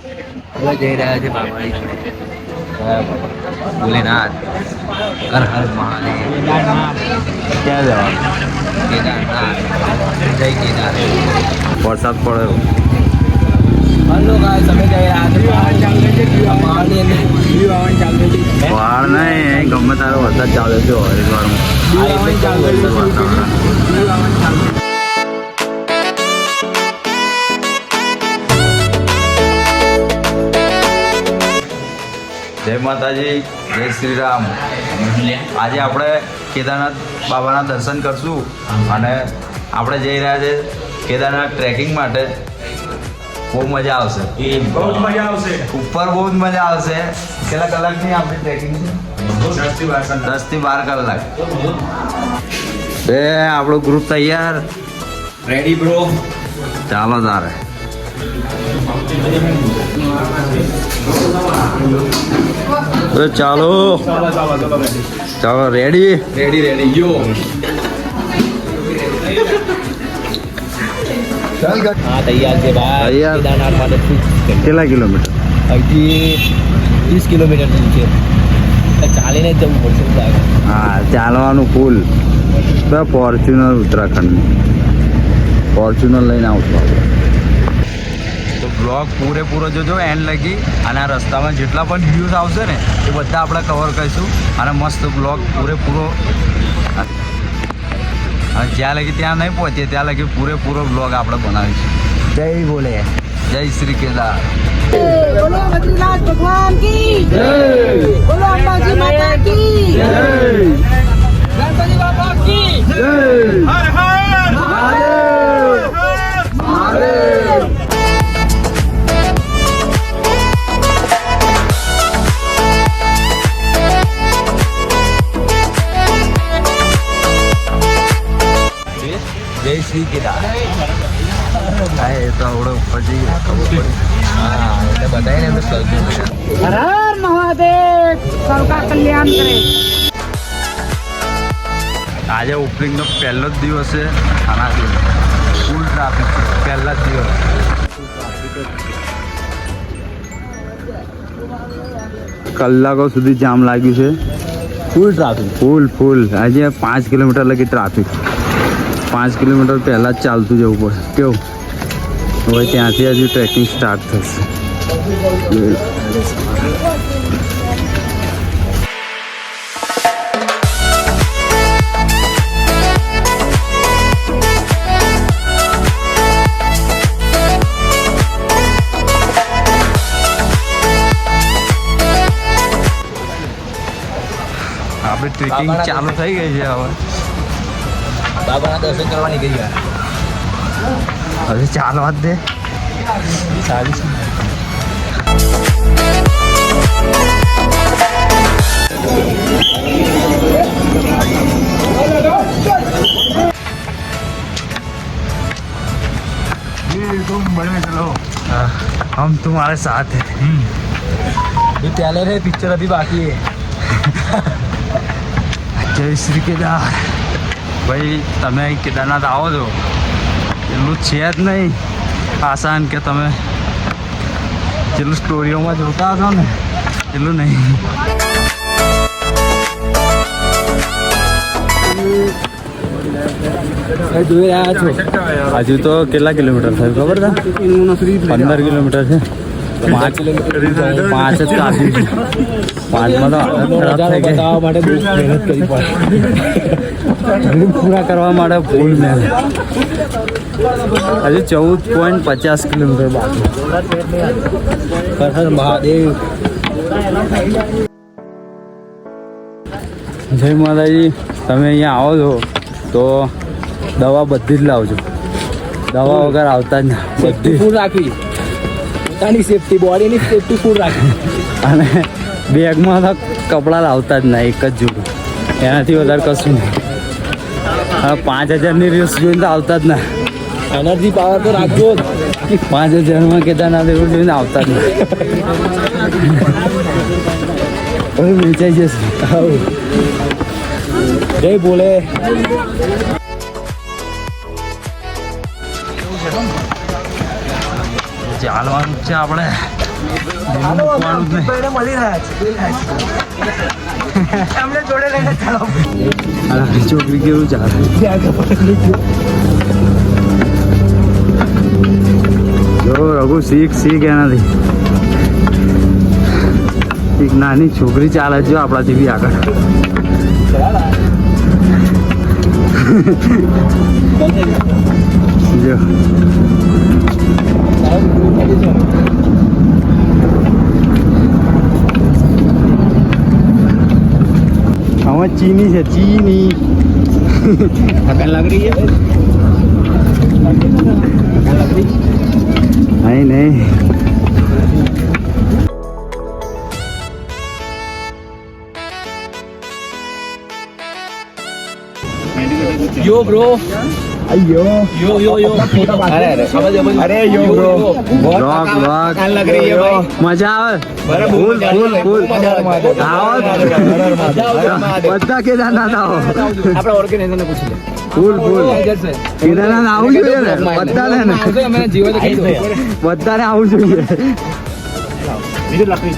હવે જઈ રહ્યા છે બાબાની ભોલેનાથ હર હર મહાદેવ. ક્યાં જવાનું? કેદારનાથ જય કેદાર. વરસાદ પડ્યો. હલો ગાઈસ, અમે જઈ રહ્યા છે પહાડની અંદર વ્યૂ આવવાની ચાલુ હતી. પહાડ નહીં, ગમે તારો વરસાદ ચાલે છે હરિદ્વારમાં. જય માતાજી, જય શ્રી રામ. આજે આપણે કેદારનાથ બાબાના દર્શન કરશું અને આપણે જઈ રહ્યા છે કેદારનાથ ટ્રેકિંગ માટે. બહુ મજા આવશે, બહુ જ મજા આવશે. ઉપર બહુ જ મજા આવશે. કેટલા કલાકની આપણી ટ્રેકિંગ છે? 10 થી 12 કલાક. બે આપણું ગ્રુપ તૈયાર, રેડી બ્રો. ચાલો તારે. ચાલો ચાલો, રેડી રેડી રેડી યો. હા તૈયાર છે ભાઈ. તૈયાર. કેદારનાથ માટે કેટલા કિલોમીટર? હજી 30 કિલોમીટર દૂર છે. ચાલીને જ જવું પડશે એવું લાગે. હા, ચાલવાનું ફૂલ. તો ફોર્ચ્યુનર ઉત્તરાખંડ, ફોર્ચ્યુનર લઈને આવશું આપણે. તો બ્લોગ પૂરેપૂરો જોજો એન્ડ લગી, અને આ રસ્તામાં જેટલા પણ વ્યૂઝ આવશે ને એ બધા આપણે કવર કરીશું. અને મસ્ત બ્લોગ પૂરેપૂરો, અને જ્યાં લગી ત્યાં નહીં પહોંચીએ ત્યાં લગી પૂરેપૂરો બ્લોગ આપણે બનાવીશું. જય બોલે, જય શ્રી કેદાર. बोलो बद्रीनाथ भगवान की जय, बोलो अंबाजी माता की जय, गणपति बाबा की जय, हर हर महादेव, महादेव. જય શ્રી કેદાર. હા, એ તો આવડે ઉપર જઈએ ખબર પડી. હા એટલે બધાને એમ સર્જન हर हर महादेव, सबका कल्याण करे. આજે ઓપનિંગનો પહેલો જ દિવસ છે અને આજે ફૂલ ટ્રાફિક છે. પહેલા જ દિવસ કલાકો સુધી જામ લાગ્યું છે. Full traffic. ફૂલ આજે 5 કિલોમીટર લગી ટ્રાફિક. 5 કિલોમીટર પહેલાં જ ચાલતું જવું પડે. કેવું હવે ત્યાંથી હજુ ટ્રેકિંગ સ્ટાર્ટ થશે. આપણે ટ્રેકિંગ ચાલુ થઈ ગઈ છે. હવે બાબાના દર્શન કરવા નીકળી ગયા. હવે ચાલવા જ દે. ચાલીસ. हम तुम्हारे साथ हैं. ये ट्रेलर है, पिक्चर अभी बाकी है. જય શ્રી કેદાર. ભાઈ તમે અહીં કેદારનાથ આવો છો એટલું છે જ નહીં આસાન કે તમે જેટલું સ્ટોરીઓમાં જોતા હશો ને એટલું નહીં. જોઈ રહ્યા છો. હજુ તો કેટલા કિલોમીટર થયું ખબર છે? 15 કિલોમીટર છે. 5 કિલોમીટર 5 જ કાપી છે. 5માં તો હાલત ખરાબ થઈ ગઈ. બતાવવા માટે બહુ મહેનત કરી પડે. ડ્રીમ પૂરા કરવા માટે ફૂલ મહેનત. હજુ 14.50 કિલોમીટર બાકી. હર હર મહાદેવ. જય માતાજી. તમે અહીંયા આવો છો તો દવા બધી જ લાવજો. દવા વગર આવતા જ ના. બધી ફૂલ રાખવી. પોતાની સેફટી, બોડીની સેફટી ફૂલ રાખવી. અને બેગમાં તો કપડાં લાવતા જ ના, એક જ જોડું. એનાથી વધારે કશું નહીં. હવે 5000ની રીલ્સ જોઈને તો આવતા જ ના. એનર્જી પાવર તો રાખજો જ. 5000માં કેદારનાથ એવું જોઈને આવતા જ ના. હવે વેચાઈ જશે. જય બોલે. ચાલવાનું છે આપણે. મૂકવાનું જ નહીં. મળી રહ્યા છે એમને જોડે લઈને ચાલો અને આ છોકરી કેવું ચાલે જો રઘુ શીખ એનાથી એક નાની છોકરી ચાલે જો આપણાથી બી આગળ જો આમાં ચીની છે ચીની थकान लग रही है નહીં નહીં यो ब्रो અయ్યો यो यो यो अरे अरे यो ब्रो બ્લોક બ્લોક लग रही है भाई મજા આવે ફૂલ ફૂલ ફૂલ આવો બધા કેદારનાથ આવો આપણે ઓર્ગેનાઇઝર ને પૂછી લે ફૂલ ફૂલ કેદારનાથ આવું જોઈએ ને બધાને ને અમે જીવો તો કહી દો બધાને આવું જોઈએ બીજું લખી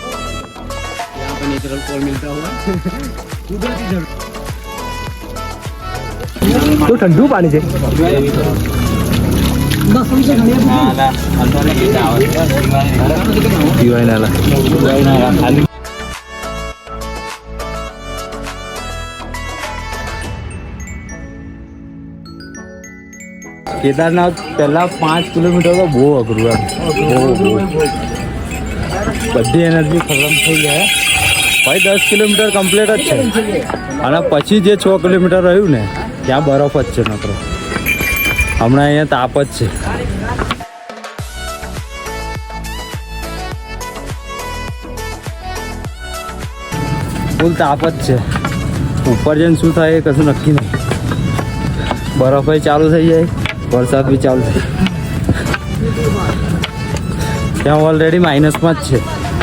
यहाँ पे नेचुरल कोल मिलता हुआ तो ठंडू पानी છે પીવાય ના કેદારનાથ પહેલા 5 કિલોમીટર તો બહુ અઘરું એમ બહુ બધી એનર્જી ખતમ થઈ જાય ભાઈ 10 કિલોમીટર કમ્પ્લીટ જ છે અને પછી જે 6 કિલોમીટર રહ્યું ને ત્યાં બરફ જ છે નકરો હમણાં અહીંયા તાપ જ છે ફૂલ તાપ જ છે ઉપર જઈને શું થાય એ કશું નક્કી નહીં બરફ ચાલુ થઈ જાય વરસાદ બી ચાલુ થાય ત્યાં ઓલરેડી માઇનસમાં જ છે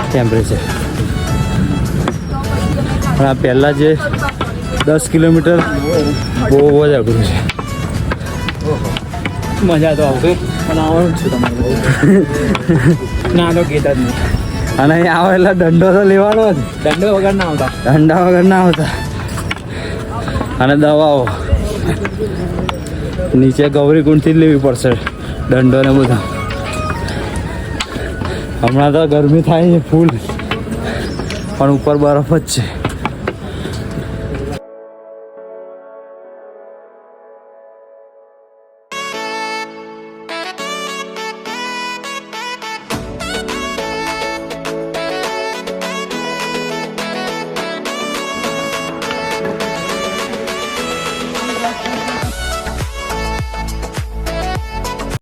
ટેમ્પરેચર પણ આ પહેલાં જે 10 કિલોમીટર બહુ જ અઘરું છે મજા તો આવશે પણ આવવાનું છે તમારે ના તો કહેતા જ નહીં અને અહીં આવે એટલે દંડો તો લેવાનો જ દંડો વગર ના આવતા દંડા વગર ના આવતા અને દવાઓ નીચે ગૌરીકુંડથી જ લેવી પડશે દંડો ને બધું હમણાં તો ગરમી થાય છે ફૂલ પણ ઉપર બરફ જ છે